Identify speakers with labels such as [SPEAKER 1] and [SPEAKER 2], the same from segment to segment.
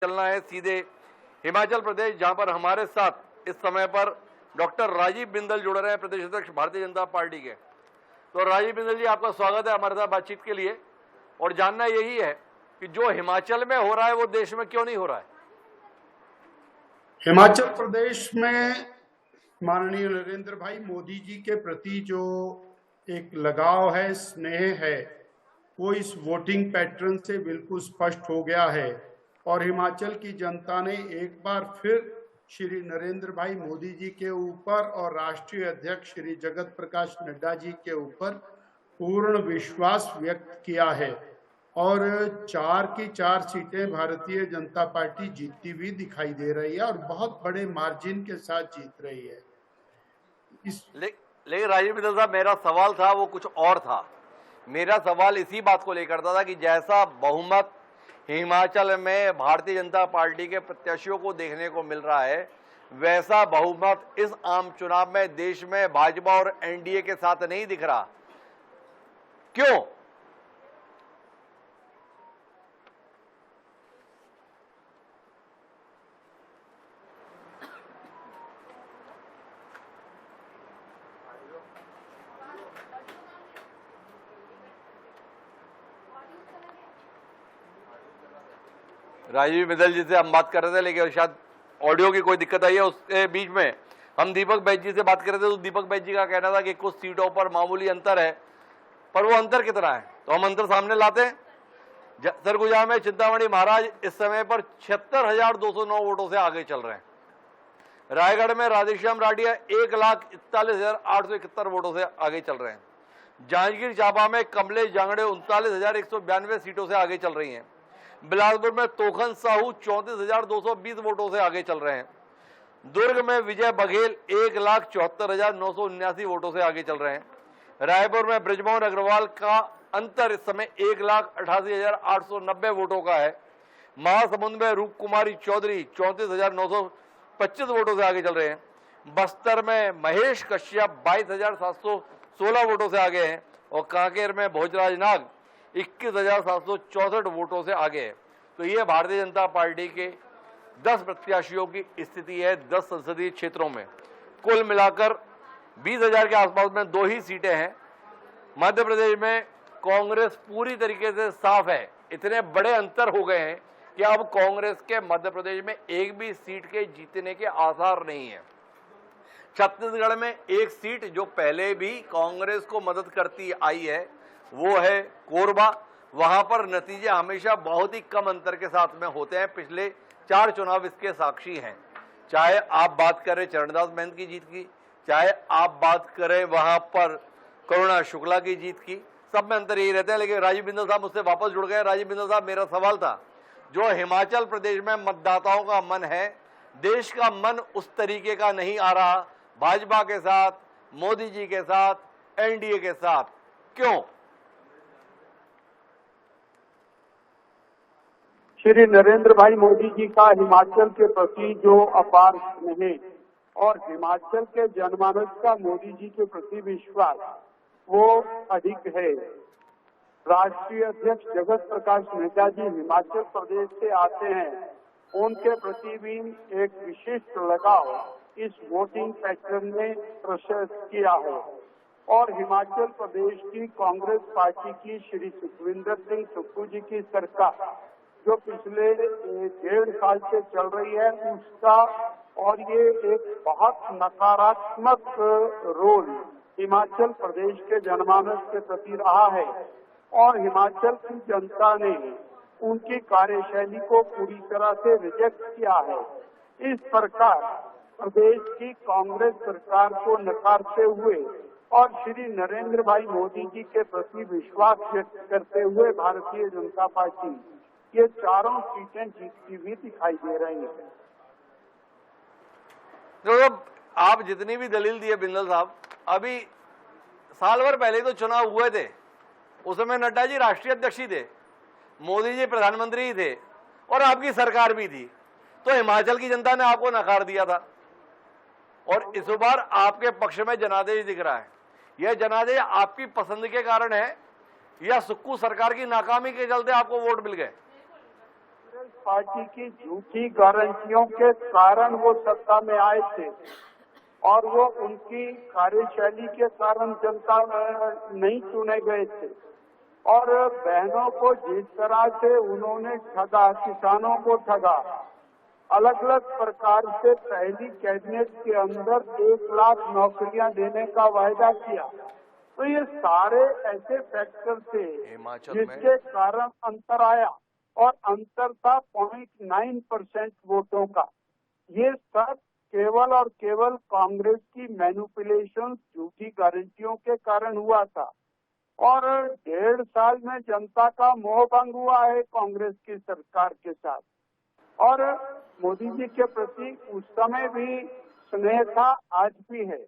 [SPEAKER 1] चलना है सीधे हिमाचल प्रदेश, जहां पर हमारे साथ इस समय पर डॉक्टर राजीव बिंदल जुड़ रहे हैं, प्रदेश अध्यक्ष भारतीय जनता पार्टी के। तो राजीव बिंदल जी, आपका स्वागत है हमारे साथ बातचीत के लिए। और जानना यही है कि जो हिमाचल में हो रहा है वो देश में क्यों नहीं हो रहा है।
[SPEAKER 2] हिमाचल प्रदेश में माननीय नरेंद्र भाई मोदी जी के प्रति जो एक लगाव है, स्नेह है, वो इस वोटिंग पैटर्न से बिल्कुल स्पष्ट हो गया है। और हिमाचल की जनता ने एक बार फिर श्री नरेंद्र भाई मोदी जी के ऊपर और राष्ट्रीय अध्यक्ष श्री जगत प्रकाश नड्डा जी के ऊपर पूर्ण विश्वास व्यक्त किया है। और 4 की 4 सीटें भारतीय जनता पार्टी जीतती हुई दिखाई दे रही है और बहुत बड़े मार्जिन के साथ जीत रही है।
[SPEAKER 1] लेकिन राजीव बिंदल साहब, मेरा सवाल था वो कुछ और था। मेरा सवाल इसी बात को लेकर था कि जैसा बहुमत हिमाचल में भारतीय जनता पार्टी के प्रत्याशियों को देखने को मिल रहा है, वैसा बहुमत इस आम चुनाव में देश में भाजपा और एनडीए के साथ नहीं दिख रहा। क्यों? राजीव बिंदल जी से हम बात कर रहे थे, लेकिन शायद ऑडियो की कोई दिक्कत आई है। उसके बीच में हम दीपक बैज जी से बात कर रहे थे, तो दीपक बैज जी का कहना था कि कुछ सीटों पर मामूली अंतर है, पर वो अंतर कितना है तो हम अंतर सामने लाते हैं। सरगुजा में चिंतामणि महाराज इस समय पर 76,209 वोटों से आगे चल रहे हैं। रायगढ़ में राधेश्याम राठिया 1,41,871 वोटों से आगे चल रहे हैं। जांजगीर चांपा में कमलेश जांगड़े 39,192 सीटों से आगे चल रही हैं। बिलासपुर में तोखन साहू 34,220 वोटों से आगे चल रहे हैं। दुर्ग में विजय बघेल 1,74,979 वोटों से आगे चल रहे हैं। रायपुर में बृजमोहन अग्रवाल का अंतर इस समय 1,88,890 वोटों का है। महासमुंद में रूप कुमारी चौधरी 34,925 वोटों से आगे चल रहे हैं। बस्तर में महेश कश्यप 22,716 वोटों से आगे हैं। और कांकेर में भोजराज नाग 21,764 वोटों से आगे है। तो ये भारतीय जनता पार्टी के 10 प्रत्याशियों की स्थिति है 10 संसदीय क्षेत्रों में। कुल मिलाकर 20,000 के आसपास में 2 ही सीटें हैं। मध्य प्रदेश में कांग्रेस पूरी तरीके से साफ है। इतने बड़े अंतर हो गए हैं कि अब कांग्रेस के मध्य प्रदेश में एक भी सीट के जीतने के आसार नहीं है। छत्तीसगढ़ में एक सीट जो पहले भी कांग्रेस को मदद करती आई है वो है कोरबा। वहां पर नतीजे हमेशा बहुत ही कम अंतर के साथ में होते हैं। पिछले 4 चुनाव इसके साक्षी हैं। चाहे आप बात करें चरणदास महंत की जीत की, चाहे आप बात करें वहां पर करुणा शुक्ला की जीत की, सब में अंतर यही रहते हैं। लेकिन राजीव बिंदल साहब मुझसे वापस जुड़ गए। राजीव बिंदल साहब, मेरा सवाल था, जो हिमाचल प्रदेश में मतदाताओं का मन है, देश का मन उस तरीके का नहीं आ रहा भाजपा के साथ, मोदी जी के साथ, एनडीए के साथ, क्यों?
[SPEAKER 3] श्री नरेंद्र भाई मोदी जी का हिमाचल के प्रति जो अपार स्नेह और हिमाचल के जनमानस का मोदी जी के प्रति विश्वास वो अधिक है। राष्ट्रीय अध्यक्ष जगत प्रकाश नड्डा जी हिमाचल प्रदेश से आते हैं, उनके प्रति भी एक विशिष्ट लगाव इस वोटिंग पैटर्न ने प्रशस्त किया है। और हिमाचल प्रदेश की कांग्रेस पार्टी की श्री सुखविंदर सिंह सुक्खू जी की सरकार जो पिछले 1.5 साल से चल रही है, उसका और ये एक बहुत नकारात्मक रोल हिमाचल प्रदेश के जनमानस के प्रति रहा है। और हिमाचल की जनता ने उनकी कार्यशैली को पूरी तरह से रिजेक्ट किया है। इस प्रकार प्रदेश की कांग्रेस सरकार को नकारते हुए और श्री नरेंद्र भाई मोदी जी के प्रति विश्वास व्यक्त करते हुए भारतीय जनता पार्टी ये 4 सीटें जीतती हुई दिखाई दे रही है।
[SPEAKER 1] तो आप जितनी भी दलील दिए बिंदल साहब, अभी साल भर पहले तो चुनाव हुए थे, उस समय नड्डा जी राष्ट्रीय अध्यक्ष ही थे, मोदी जी प्रधानमंत्री ही थे और आपकी सरकार भी थी। तो हिमाचल की जनता ने आपको नकार दिया था और इस बार आपके पक्ष में जनादेश दिख रहा है। यह जनादेश आपकी पसंद के कारण है या सुक्खू सरकार की नाकामी के चलते आपको वोट मिल गए?
[SPEAKER 3] पार्टी की झूठी गारंटियों के कारण वो सत्ता में आए थे और वो उनकी कार्यशैली के कारण जनता में नहीं चुने गए थे। और बहनों को जिस तरह से उन्होंने ठगा, किसानों को ठगा, अलग अलग प्रकार से पहली कैबिनेट के अंदर 1 लाख नौकरियां देने का वायदा किया, तो ये सारे ऐसे फैक्टर थे
[SPEAKER 1] हिमाचल में
[SPEAKER 3] जिसके कारण अंतर आया और अंतर था 0.9% वोटों का। ये सब केवल और केवल कांग्रेस की मैनिपुलेशन, झूठी गारंटियों के कारण हुआ था और 1.5 साल में जनता का मोह भंग हुआ है कांग्रेस की सरकार के साथ। और मोदी जी के प्रति उस समय भी स्नेह था, आज भी है।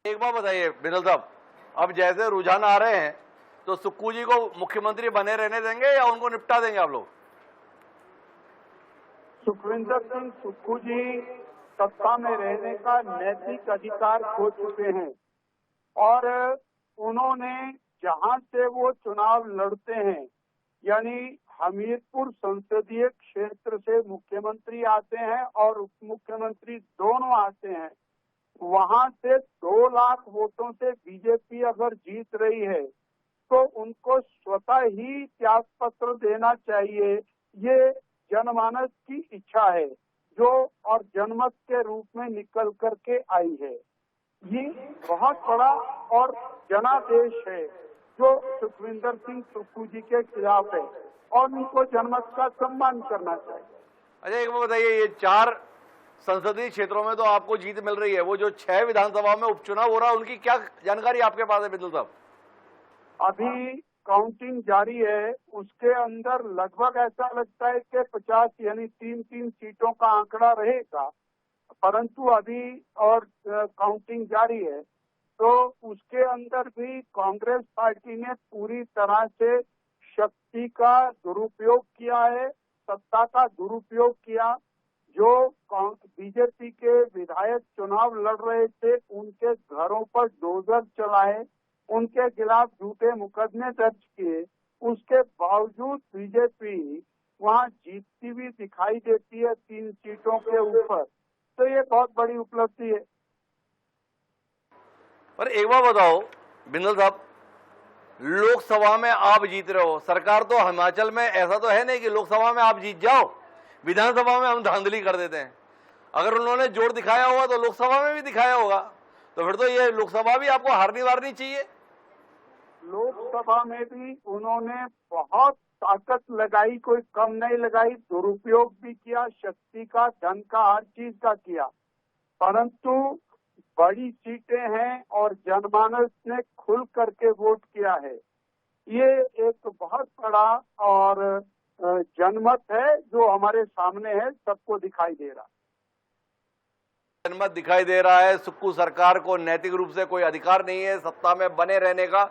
[SPEAKER 1] एक बात बताइए बिंदल साहब, अब जैसे रुझान आ रहे हैं तो सुक्खू जी को मुख्यमंत्री बने रहने देंगे या उनको निपटा देंगे आप लोग?
[SPEAKER 3] सुखविंदर सिंह सुक्खू जी सत्ता में रहने का नैतिक अधिकार खो चुके हैं और उन्होंने जहां से वो चुनाव लड़ते हैं, यानी हमीरपुर संसदीय क्षेत्र से मुख्यमंत्री आते हैं और उप मुख्यमंत्री दोनों आते हैं, वहां से 2 लाख वोटों से बीजेपी अगर जीत रही है तो उनको स्वतः ही त्याग पत्र देना चाहिए। ये जनमानस की इच्छा है जो और जनमत के रूप में निकल करके आई है। ये बहुत बड़ा और जनादेश है जो सुखविंदर सिंह सुक्खू जी के खिलाफ है और उनको जनमत का सम्मान करना चाहिए।
[SPEAKER 1] अच्छा एक बात बताइए, ये 4 संसदीय क्षेत्रों में तो आपको जीत मिल रही है, वो जो 6 विधानसभा में उपचुनाव हो रहा है उनकी क्या जानकारी आपके पास है बिंदल साहब?
[SPEAKER 3] अभी काउंटिंग जारी है, उसके अंदर लगभग ऐसा लगता है कि 50 यानी 3-3 सीटों का आंकड़ा रहेगा, परंतु अभी और काउंटिंग जारी है तो उसके अंदर भी कांग्रेस पार्टी ने पूरी तरह से शक्ति का दुरुपयोग किया है, सत्ता का दुरुपयोग किया। जो बीजेपी के विधायक चुनाव लड़ रहे थे उनके घरों पर डोजर चलाए, उनके खिलाफ झूठे मुकदमे दर्ज किए, उसके बावजूद बीजेपी वहां जीतती हुई दिखाई देती है 3 सीटों के ऊपर, तो ये बहुत बड़ी उपलब्धि है।
[SPEAKER 1] पर एक बात बताओ बिंदल साहब, लोकसभा में आप जीत रहे हो, सरकार तो हिमाचल में ऐसा तो है नहीं कि लोकसभा में आप जीत जाओ, विधानसभा में हम धांधली कर देते हैं। अगर उन्होंने जोर दिखाया होगा तो लोकसभा में भी दिखाया होगा, तो फिर तो ये लोकसभा भी आपको हारनी वारनी चाहिए।
[SPEAKER 3] लोकसभा में भी उन्होंने बहुत ताकत लगाई, कोई कम नहीं लगाई, दुरुपयोग भी किया, शक्ति का, धन का, हर चीज का किया, परंतु बड़ी सीटें हैं और जनमानस ने खुल करके वोट किया है। ये एक बहुत बड़ा और जनमत है जो हमारे सामने है, सबको दिखाई दे रहा है।
[SPEAKER 1] जनमत दिखाई दे रहा है, सुक्खू सरकार को नैतिक रूप से कोई अधिकार नहीं है सत्ता में बने रहने का।